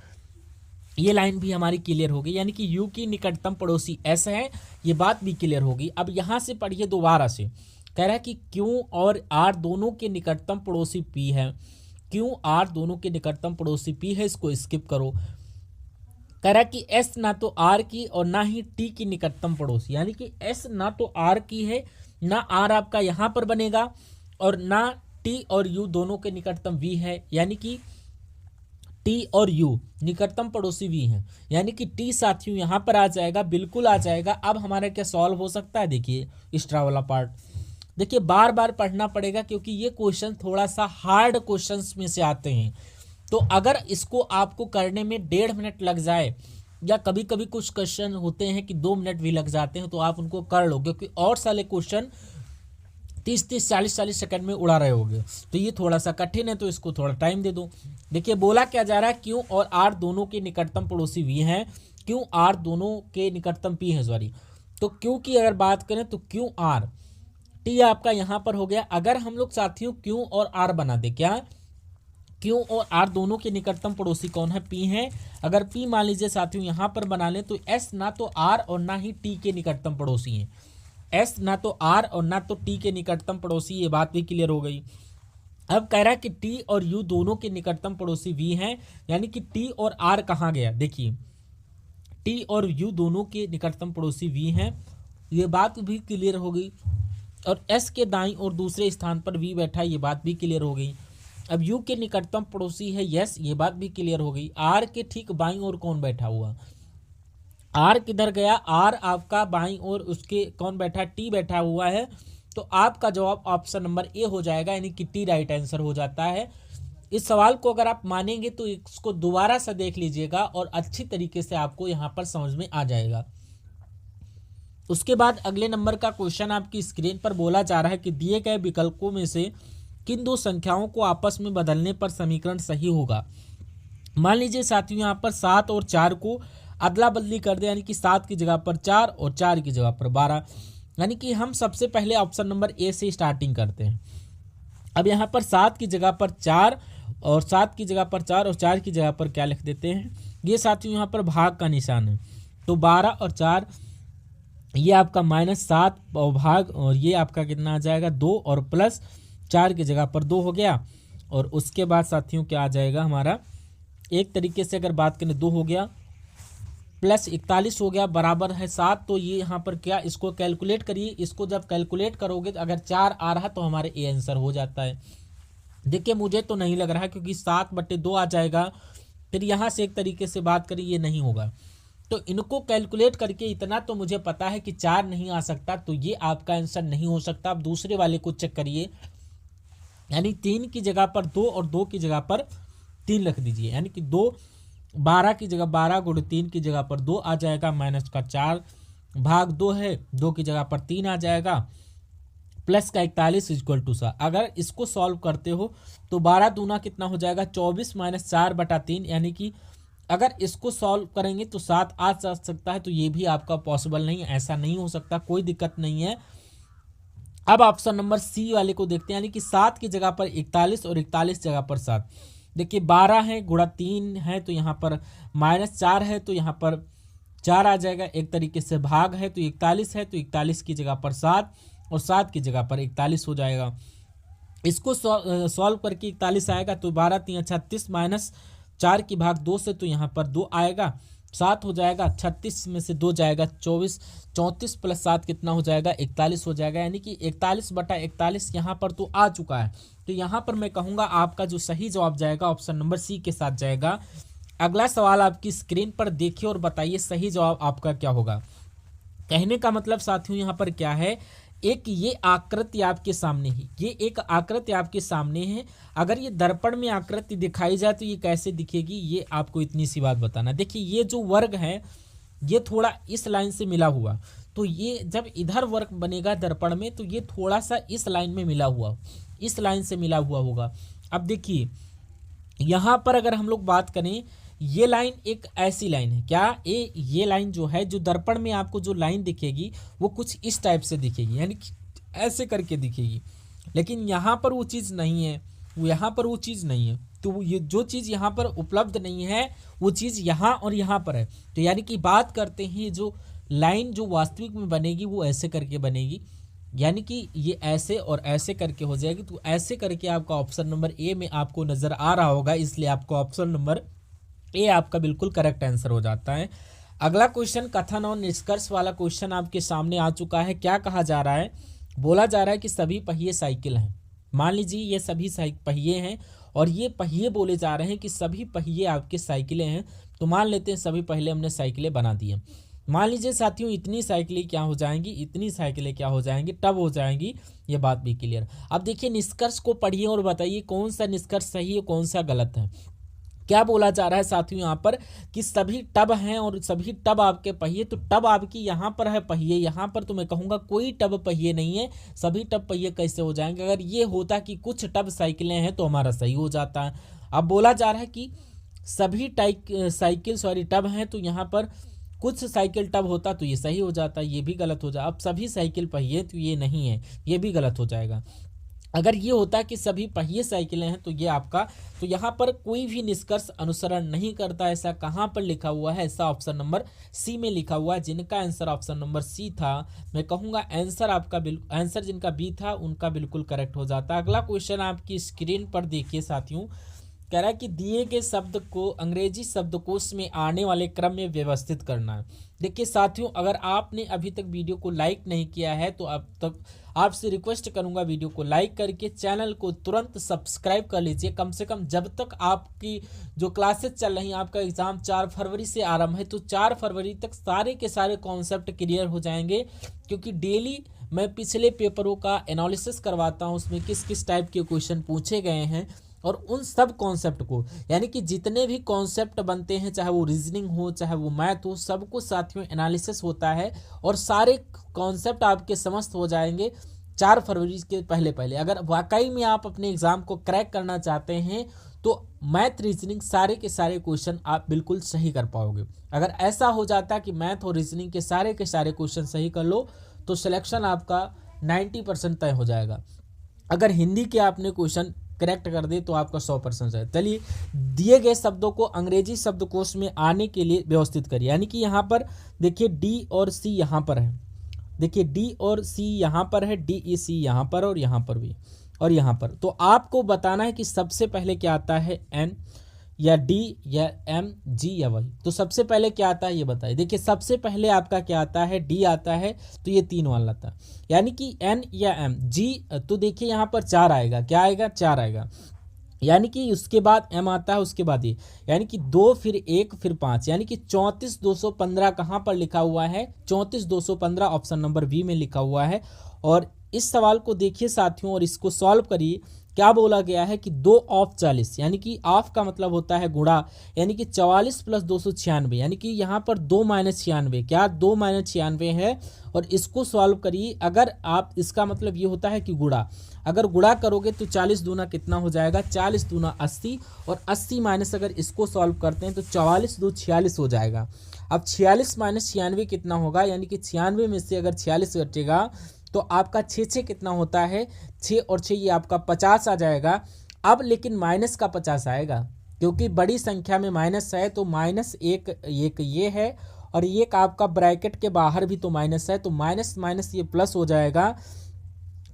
ये लाइन भी हमारी क्लियर हो गई, यानी कि यू की निकटतम पड़ोसी एस है, ये बात भी क्लियर होगी। अब यहाँ से पढ़िए दोबारा से, कह रहा है कि क्यू और आर दोनों के निकटतम पड़ोसी पी है, क्यू आर दोनों के निकटतम पड़ोसी पी है, इसको स्किप करो। कह रहा है कि एस ना तो आर की और ना ही टी की निकटतम पड़ोसी, यानी कि एस ना तो आर की है, ना आर आपका यहाँ पर बनेगा, और ना टी और यू दोनों के निकटतम वी है, यानी कि टी और यू निकटतम पड़ोसी वी हैं, यानी कि टी साथियों यहाँ पर आ जाएगा, बिल्कुल आ जाएगा। अब हमारा क्या सॉल्व हो सकता है, देखिए एक्स्ट्रा वाला पार्ट देखिए बार बार पढ़ना पड़ेगा, क्योंकि ये क्वेश्चन थोड़ा सा हार्ड क्वेश्चंस में से आते हैं। तो अगर इसको आपको करने में 1.5 मिनट लग जाए, या कभी कभी कुछ क्वेश्चन होते हैं कि 2 मिनट भी लग जाते हैं, तो आप उनको कर लो, क्योंकि और सारे क्वेश्चन 30-30 40-40 सेकंड में उड़ा रहे होगे, तो ये थोड़ा सा कठिन है, तो इसको थोड़ा टाइम दे दो। देखिए बोला क्या जा रहा है, क्यू और आर दोनों के निकटतम पड़ोसी वी हैं, क्यू आर दोनों के निकटतम पी है, सॉरी। तो क्यू की अगर बात करें तो क्यू आर, टी आपका यहाँ पर हो गया। अगर हम लोग साथियों क्यू और आर बना दे, क्या क्यू और आर दोनों के निकटतम पड़ोसी कौन है, पी है। अगर पी मान लीजिए साथियों यहाँ पर बना लें, तो एस ना तो आर और ना ही टी के निकटतम पड़ोसी हैं, एस ना तो आर और ना तो टी के निकटतम पड़ोसी, ये बात भी क्लियर हो गई। अब कह रहा है कि टी और यू दोनों के निकटतम पड़ोसी वी हैं, यानी कि टी और आर कहाँ गया, देखिए टी और यू दोनों के निकटतम पड़ोसी वी हैं, ये बात भी क्लियर हो गई। और एस के दाईं और दूसरे स्थान पर वी बैठा, ये बात भी क्लियर हो गई। अब यू के निकटतम पड़ोसी है यस, ये बात भी क्लियर हो गई। आर के ठीक बाईं ओर कौन बैठा हुआ, आर किधर गया, आर आपका बाईं ओर, उसके कौन बैठा, टी बैठा हुआ है। तो आपका जवाब ऑप्शन नंबर ए हो जाएगा, यानी कि टी राइट आंसर हो जाता है। इस सवाल को अगर आप मानेंगे तो इसको दोबारा से देख लीजिएगा और अच्छी तरीके से आपको यहाँ पर समझ में आ जाएगा। उसके बाद अगले नंबर का क्वेश्चन आपकी स्क्रीन पर बोला जा रहा है कि दिए गए विकल्पों में से किन दो संख्याओं को आपस में बदलने पर समीकरण सही होगा। मान लीजिए साथियों यहाँ पर 7 और 4 को अदला बदली कर दे, यानी कि 7 की जगह पर 4 और 4 की जगह पर 12, यानी कि हम सबसे पहले ऑप्शन नंबर ए से स्टार्टिंग करते हैं। अब यहाँ पर 7 की जगह पर 4 और 7 की जगह पर 4 और 4 की जगह पर क्या लिख देते हैं, ये साथियों यहाँ पर भाग का निशान है। तो 12 और 4 ये आपका -7 और भाग, और ये आपका कितना आ जाएगा 2 और प्लस 4 की जगह पर 2 हो गया। और उसके बाद साथियों क्या आ जाएगा हमारा, एक तरीके से अगर बात करें 2 हो गया प्लस 41 हो गया बराबर है 7। तो ये यहाँ पर क्या, इसको कैलकुलेट करिए, इसको जब कैलकुलेट करोगे तो अगर 4 आ रहा तो हमारे ए आंसर हो जाता है। देखिए मुझे तो नहीं लग रहा क्योंकि 7/2 आ जाएगा, फिर यहाँ से एक तरीके से बात करिए ये नहीं होगा। तो इनको कैलकुलेट करके इतना तो मुझे पता है कि 4 नहीं आ सकता, तो ये आपका आंसर नहीं हो सकता। आप दूसरे वाले को चेक करिए, यानी 3 की जगह पर 2 और 2 की जगह पर 3 रख दीजिए, यानी कि 12 की जगह 12 गुणे 3 की जगह पर 2 आ जाएगा, माइनस का 4 भाग 2 है, 2 की जगह पर 3 आ जाएगा, प्लस का 41 इक्वल टू 7। अगर इसको सॉल्व करते हो तो 12 दूना कितना हो जाएगा 24 माइनस 4/3, यानी कि अगर इसको सॉल्व करेंगे तो 7 आ जा सकता है। तो ये भी आपका पॉसिबल नहीं है, ऐसा नहीं हो सकता, कोई दिक्कत नहीं है। अब ऑप्शन नंबर सी वाले को देखते हैं, यानी कि 7 की जगह पर 41 और 41 जगह पर 7। देखिए 12 है गुणा 3 है तो यहाँ पर -4 है तो यहाँ पर 4 आ जाएगा, एक तरीके से भाग है तो 41 है तो 41 की जगह पर 7 और 7 की जगह पर 41 हो जाएगा। इसको सॉल्व करके 41 आएगा तो 12 3 36 माइनस 4 की भाग 2 से, तो यहाँ पर 2 आएगा, 7 हो जाएगा, 36 में से 2 जाएगा 24, 34 प्लस 7 कितना हो जाएगा 41 हो जाएगा, यानी कि 41/41 यहाँ पर तो आ चुका है। तो यहाँ पर मैं कहूँगा आपका जो सही जवाब जाएगा ऑप्शन नंबर सी के साथ जाएगा। अगला सवाल आपकी स्क्रीन पर देखिए और बताइए सही जवाब आपका क्या होगा। कहने का मतलब साथियों यहाँ पर क्या है, एक ये आकृति आपके सामने है, ये एक आकृति आपके सामने है। अगर ये दर्पण में आकृति दिखाई जाए तो ये कैसे दिखेगी, ये आपको इतनी सी बात बताना। देखिए ये जो वर्ग है ये थोड़ा इस लाइन से मिला हुआ, तो ये जब इधर वर्ग बनेगा दर्पण में तो ये थोड़ा सा इस लाइन में मिला हुआ, इस लाइन से मिला हुआ होगा। अब देखिए यहाँ पर अगर हम लोग बात करें, ये लाइन एक ऐसी लाइन है, क्या ये लाइन जो है, जो दर्पण में आपको जो लाइन दिखेगी वो कुछ इस टाइप से दिखेगी, यानी कि ऐसे करके दिखेगी। लेकिन यहाँ पर वो चीज़ नहीं है, वो यहाँ पर वो चीज़ नहीं है, तो ये जो चीज़ यहाँ पर उपलब्ध नहीं है वो चीज़ यहाँ और यहाँ पर है। तो यानी कि बात करते हैं जो लाइन जो वास्तविक में बनेगी वो ऐसे करके बनेगी, यानी कि ये ऐसे और ऐसे करके हो जाएगी। तो ऐसे करके आपका ऑप्शन नंबर ए में आपको नज़र आ रहा होगा, इसलिए आपको ऑप्शन नंबर ए आपका बिल्कुल करेक्ट आंसर हो जाता है। अगला क्वेश्चन कथन और निष्कर्ष वाला क्वेश्चन आपके सामने आ चुका है। क्या कहा जा रहा है, बोला जा रहा है कि सभी पहिए साइकिल हैं। मान लीजिए ये सभी पहिए हैं और ये पहिए बोले जा रहे हैं कि सभी पहिए आपके साइकिलें हैं। तो मान लेते हैं सभी पहले हमने साइकिलें बना दी हैं। मान लीजिए साथियों इतनी साइकिलें क्या हो जाएंगी, इतनी साइकिलें क्या हो जाएंगी, टब हो जाएंगी, ये बात भी क्लियर। अब देखिए निष्कर्ष को पढ़िए और बताइए कौन सा निष्कर्ष सही है कौन सा गलत है। क्या बोला जा रहा है साथियों यहाँ पर कि सभी टब हैं और सभी टब आपके पहिए, तो टब आपकी यहाँ पर है पहिए, यहाँ पर तो मैं कहूँगा कोई टब पहिए नहीं है, सभी टब पहिए कैसे हो जाएंगे। अगर ये होता कि कुछ टब साइकिलें हैं तो हमारा सही हो जाता है। अब बोला जा रहा है कि सभी साइकिल टब हैं, तो यहाँ पर कुछ साइकिल टब होता तो ये सही हो जाता, ये भी गलत हो जाए। अब सभी साइकिल पहिए तो ये नहीं है, ये भी गलत हो जाएगा। अगर ये होता कि सभी पहिए साइकिलें हैं तो ये आपका, तो यहाँ पर कोई भी निष्कर्ष अनुसरण नहीं करता। ऐसा कहाँ पर लिखा हुआ है, ऐसा ऑप्शन नंबर सी में लिखा हुआ है। जिनका आंसर ऑप्शन नंबर सी था, मैं कहूँगा आंसर आपका आंसर जिनका बी था उनका बिल्कुल करेक्ट हो जाता। अगला क्वेश्चन आपकी स्क्रीन पर देखिए साथियों, कह रहा है कि दिए गए शब्द को अंग्रेजी शब्दकोश में आने वाले क्रम में व्यवस्थित करना है। देखिए साथियों अगर आपने अभी तक वीडियो को लाइक नहीं किया है तो अब तक आपसे रिक्वेस्ट करूंगा वीडियो को लाइक करके चैनल को तुरंत सब्सक्राइब कर लीजिए। कम से कम जब तक आपकी जो क्लासेस चल रही हैं, आपका एग्जाम 4 फरवरी से आरंभ है, तो 4 फरवरी तक सारे के सारे कॉन्सेप्ट क्लियर हो जाएंगे। क्योंकि डेली मैं पिछले पेपरों का एनालिसिस करवाता हूँ, उसमें किस किस टाइप के क्वेश्चन पूछे गए हैं, और उन सब कॉन्सेप्ट को, यानी कि जितने भी कॉन्सेप्ट बनते हैं, चाहे वो रीजनिंग हो चाहे वो मैथ हो, सबको साथियों एनालिसिस होता है और सारे कॉन्सेप्ट आपके समस्त हो जाएंगे। 4 फरवरी के पहले पहले। अगर वाकई में आप अपने एग्ज़ाम को क्रैक करना चाहते हैं तो मैथ रीजनिंग सारे के सारे क्वेश्चन आप बिल्कुल सही कर पाओगे। अगर ऐसा हो जाता कि मैथ और रीजनिंग के सारे क्वेश्चन सही कर लो तो सिलेक्शन आपका 90% तय हो जाएगा। अगर हिंदी के आपने क्वेश्चन करेक्ट कर दे तो आपका 100% है। चलिए, दिए गए शब्दों को अंग्रेजी शब्दकोश में आने के लिए व्यवस्थित करिए। यानी कि यहाँ पर देखिए डी और सी यहाँ पर है, देखिए डी और सी यहाँ पर है, डी ई सी यहाँ पर और यहाँ पर भी और यहाँ पर। तो आपको बताना है कि सबसे पहले क्या आता है, एन या डी या एम जी या वाई। तो सबसे पहले क्या आता है ये बताइए। देखिए सबसे पहले आपका क्या आता है, डी आता है, तो ये 3 वाला था। यानी कि एन या एम जी, तो देखिए यहाँ पर 4 आएगा, क्या आएगा, 4 आएगा। यानी कि उसके बाद एम आता है, उसके बाद ये, यानी कि 2 फिर 1 फिर 5, यानी कि 34,215 कहाँ पर लिखा हुआ है, 34,215 ऑप्शन नंबर बी में लिखा हुआ है। और इस सवाल को देखिए साथियों और इसको सॉल्व करिए। क्या बोला गया है कि 2 ऑफ 40, यानी कि ऑफ का मतलब होता है गुणा, यानी कि 44 प्लस 296, यानी कि यहाँ पर 2 माइनस 96, क्या 2 माइनस 96 है। और इसको सॉल्व करिए। अगर आप, इसका मतलब ये होता है कि गुणा, अगर गुणा करोगे तो 40 दूना कितना हो जाएगा, 40 दूना 80, और 80 माइनस अगर इसको सॉल्व करते हैं तो 44 दो 46 हो जाएगा। अब 46 माइनस 96 कितना होगा, यानी कि 96 में से अगर 46 घटेगा तो आपका 6 कितना होता है, 6 और 6 ये आपका 50 आ जाएगा। अब लेकिन माइनस का 50 आएगा, क्योंकि बड़ी संख्या में माइनस है तो माइनस एक ये है, और ये आपका ब्रैकेट के बाहर भी तो माइनस है, तो माइनस माइनस ये प्लस हो जाएगा।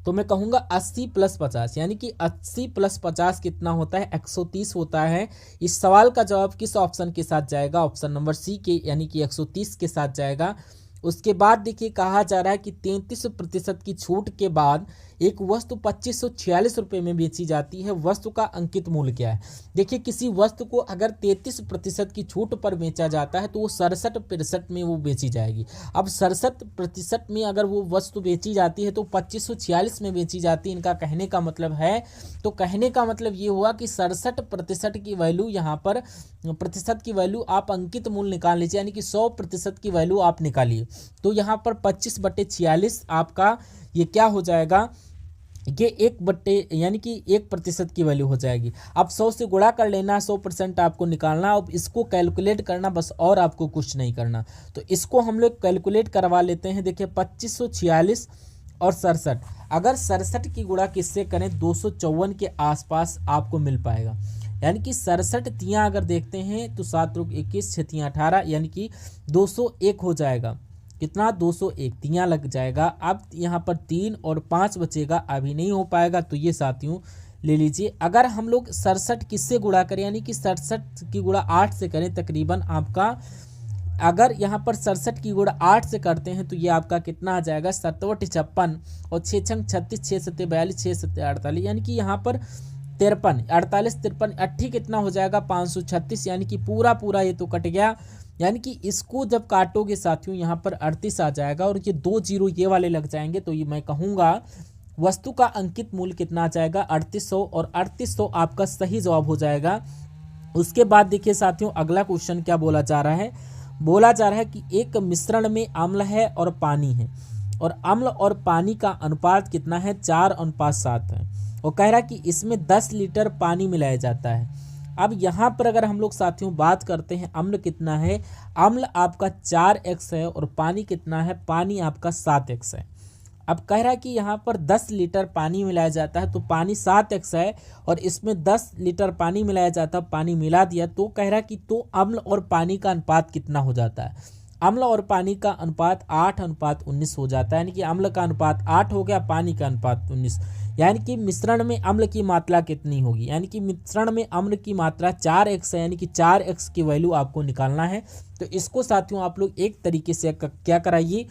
तो मैं कहूँगा 80 प्लस 50, यानी कि 80 प्लस 50 कितना होता है, 130 होता है। इस सवाल का जवाब किस ऑप्शन के साथ जाएगा, ऑप्शन नंबर सी के, यानी कि 130 के साथ जाएगा। उसके बाद देखिए कहा जा रहा है कि 33% की छूट के बाद एक वस्तु 2546 रुपये में बेची जाती है, वस्तु का अंकित मूल्य क्या है। देखिए किसी वस्तु को अगर 33% की छूट पर बेचा जाता है तो वो 67 में वो बेची जाएगी। अब 67% में अगर वो वस्तु बेची जाती है तो 2546 में बेची जाती है। इनका कहने का मतलब है, तो कहने का मतलब ये हुआ कि 67% की वैल्यू, यहाँ पर प्रतिशत की वैल्यू आप अंकित मूल्य निकाल लीजिए, यानी कि 100% की वैल्यू आप निकालिए। तो यहाँ पर 25/46 आपका ये क्या हो जाएगा, ये 1 यानी कि 1% की वैल्यू हो जाएगी। अब 100 से गुणा कर लेना, 100% आपको निकालना। अब इसको कैलकुलेट करना बस, और आपको कुछ नहीं करना। तो इसको हम लोग कैलकुलेट करवा लेते हैं। देखिए 2546 और 67, अगर 67 की गुणा किससे करें, 254 के आसपास आपको मिल पाएगा। यानी कि 67 तियाँ अगर देखते हैं तो 7 रुक 21, 6 तियाँ 18, यानी कि 201 हो जाएगा। कितना, 201 तियाँ लग जाएगा। अब यहाँ पर 3 और 5 बचेगा, अभी नहीं हो पाएगा, तो ये साथियों ले लीजिए। अगर हम लोग 67 किससे गुणा करें, यानी कि 67 की गुणा 8 से करें, तकरीबन आपका, अगर यहाँ पर 67 की गुणा 8 से करते हैं तो ये आपका कितना आ जाएगा, 7 56 और 6 छंग 36, 6 7 42, 6 7 48, यानी कि यहाँ पर 53, 48 53 80 कितना हो जाएगा, 536, यानी कि पूरा ये तो कट गया। यानी कि इसको जब काटोगे साथियों यहाँ पर 38 आ जाएगा, और ये 2 जीरो ये वाले लग जाएंगे। तो ये मैं कहूँगा वस्तु का अंकित मूल्य कितना आ जाएगा, 3800, और 3800 आपका सही जवाब हो जाएगा। उसके बाद देखिए साथियों अगला क्वेश्चन क्या बोला जा रहा है, बोला जा रहा है कि एक मिश्रण में अम्ल है और पानी है, और अम्ल और पानी का अनुपात कितना है, 4:7 है। और कह रहा है कि इसमें 10 लीटर पानी मिलाया जाता है। अब यहाँ पर अगर हम लोग साथियों बात करते हैं, अम्ल कितना है, अम्ल आपका 4x है, और पानी कितना है, पानी आपका 7x है। अब कह रहा है कि यहाँ पर 10 लीटर पानी मिलाया जाता है, तो पानी 7x है, और इसमें 10 लीटर पानी मिलाया जाता है, पानी मिला दिया, तो कह रहा है कि तो अम्ल और पानी का अनुपात कितना हो जाता है। अम्ल और पानी का अनुपात 8:19 हो जाता है, यानी कि अम्ल का अनुपात 8 हो गया, पानी का अनुपात 19। यानी कि मिश्रण में अम्ल की मात्रा कितनी होगी, यानी कि मिश्रण में अम्ल की मात्रा 4x है, यानी कि 4x की वैल्यू आपको निकालना है। तो इसको साथियों आप लोग एक तरीके से क्या कराइए,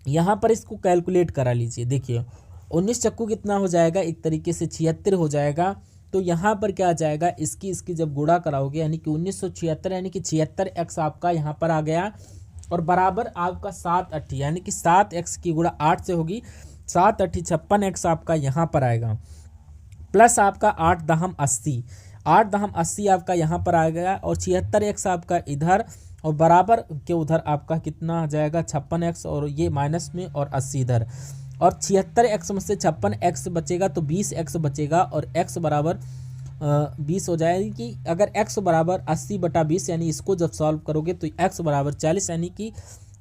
यहाँ पर इसको कैलकुलेट करा लीजिए। देखिए 19 चक्कू कितना हो जाएगा, एक तरीके से 76 हो जाएगा। तो यहाँ पर क्या आ जाएगा, इसकी जब गुणा कराओगे, यानी कि 1976, यानी कि 76x आपका यहाँ पर आ गया, और बराबर आपका 7 यानी कि 7x की गुणा 8 से होगी, 7 56x आपका यहाँ पर आएगा, प्लस आपका 8×80, 8×80 आपका यहाँ पर आ गया, और 76x आपका इधर, और बराबर के उधर आपका कितना आ जाएगा, 56x, और ये माइनस में, और 80 इधर। और 76x में से 56x बचेगा तो 20x बचेगा और x बराबर 20 हो जाएगी कि अगर x बराबर 80/20 यानी इसको जब सॉल्व करोगे तो x बराबर 40 यानी कि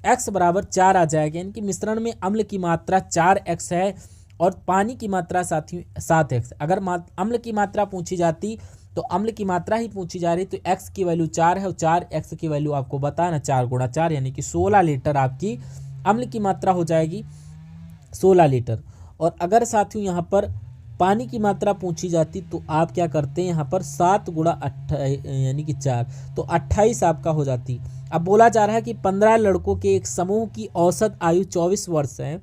x बराबर 4 आ जाएगा। यानी कि मिश्रण में अम्ल की मात्रा 4x है और पानी की मात्रा साथियों 7x। अगर अम्ल की मात्रा पूछी जाती तो अम्ल की मात्रा ही पूछी जा रही तो x की वैल्यू 4 है और 4x की वैल्यू आपको बताना 4 × 4 यानी कि 16 लीटर आपकी अम्ल की मात्रा हो जाएगी, 16 लीटर। और अगर साथियों यहाँ पर पानी की मात्रा पूछी जाती तो आप क्या करते हैं यहाँ पर 7 × 28 यानी कि 4 तो 28 आपका हो जाती। अब बोला जा रहा है कि 15 लड़कों के एक समूह की औसत आयु 24 वर्ष है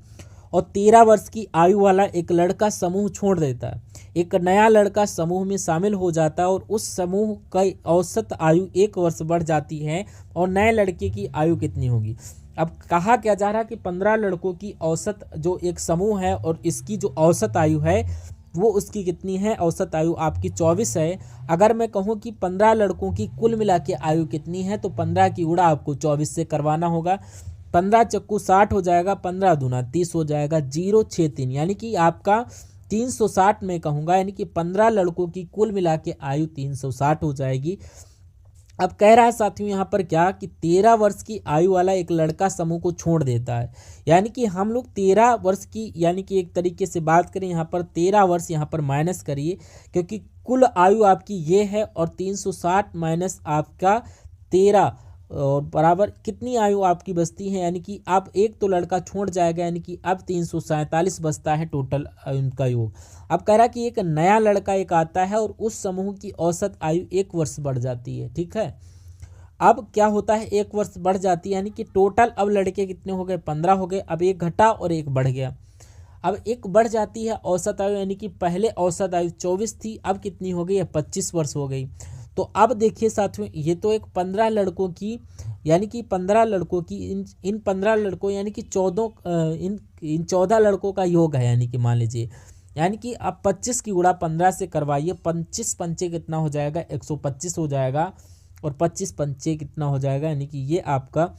और 13 वर्ष की आयु वाला एक लड़का समूह छोड़ देता है। एक नया लड़का समूह में शामिल हो जाता है और उस समूह की औसत आयु 1 वर्ष बढ़ जाती है और नए लड़के की आयु कितनी होगी। अब कहा क्या जा रहा है कि 15 लड़कों की औसत जो एक समूह है और इसकी जो औसत आयु है वो उसकी कितनी है, औसत आयु आपकी 24 है। अगर मैं कहूँ कि 15 लड़कों की कुल मिला के आयु कितनी है तो 15 की गुणा आपको 24 से करवाना होगा। 15 चक्कू 60 हो जाएगा, 15 दूना 30 हो जाएगा, 063 यानी कि आपका 360 में कहूँगा यानी कि 15 लड़कों की कुल मिला के आयु 360 हो जाएगी। अब कह रहा है साथियों यहाँ पर क्या कि 13 वर्ष की आयु वाला एक लड़का समूह को छोड़ देता है। यानी कि हम लोग 13 वर्ष की यानी कि एक तरीके से बात करें यहाँ पर 13 वर्ष यहाँ पर माइनस करिए क्योंकि कुल आयु आपकी ये है और 360 माइनस आपका 13 और बराबर कितनी आयु आपकी बचती है। यानी कि अब एक तो लड़का छोड़ जाएगा यानी कि अब 347 बचता है टोटल उनका योग। अब कह रहा कि एक नया लड़का एक आता है और उस समूह की औसत आयु 1 वर्ष बढ़ जाती है। ठीक है, अब क्या होता है 1 वर्ष बढ़ जाती है यानी कि टोटल अब लड़के कितने हो गए, 15 हो गए। अब एक घटा और एक बढ़ गया। अब एक बढ़ जाती है औसत आयु यानी कि पहले औसत आयु 24 थी, अब कितनी हो गई, 25 वर्ष हो गई। तो अब देखिए साथियों ये तो एक 15 लड़कों की यानी कि 15 लड़कों की इन 15 लड़कों यानी कि 14 लड़कों का योग है। यानी कि मान लीजिए यानी कि अब 25 की गुणा 15 से करवाइए, 25 पंचे कितना हो जाएगा, 125 हो जाएगा और 25 पंचे कितना हो जाएगा यानी कि ये आपका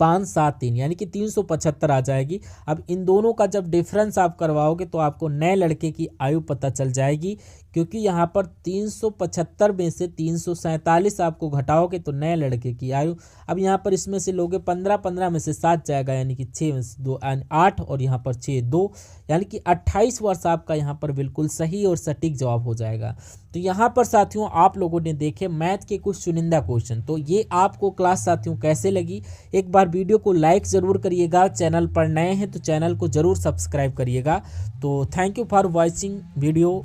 573 यानी कि 375 आ जाएगी। अब इन दोनों का जब डिफरेंस आप करवाओगे तो आपको नए लड़के की आयु पता चल जाएगी क्योंकि यहाँ पर 375 में से 347 आपको घटाओगे तो नए लड़के की आयु। अब यहाँ पर इसमें से लोगे 15 में से 7 जाएगा यानी कि 6 में से 2 8 और यहाँ पर 6 2 यानी कि 28 वर्ष आपका यहाँ पर बिल्कुल सही और सटीक जवाब हो जाएगा। तो यहाँ पर साथियों आप लोगों ने देखे मैथ के कुछ चुनिंदा क्वेश्चन। तो ये आपको क्लास साथियों कैसे लगी, एक बार वीडियो को लाइक ज़रूर करिएगा, चैनल पर नए हैं तो चैनल को ज़रूर सब्सक्राइब करिएगा। तो thank you for watching video.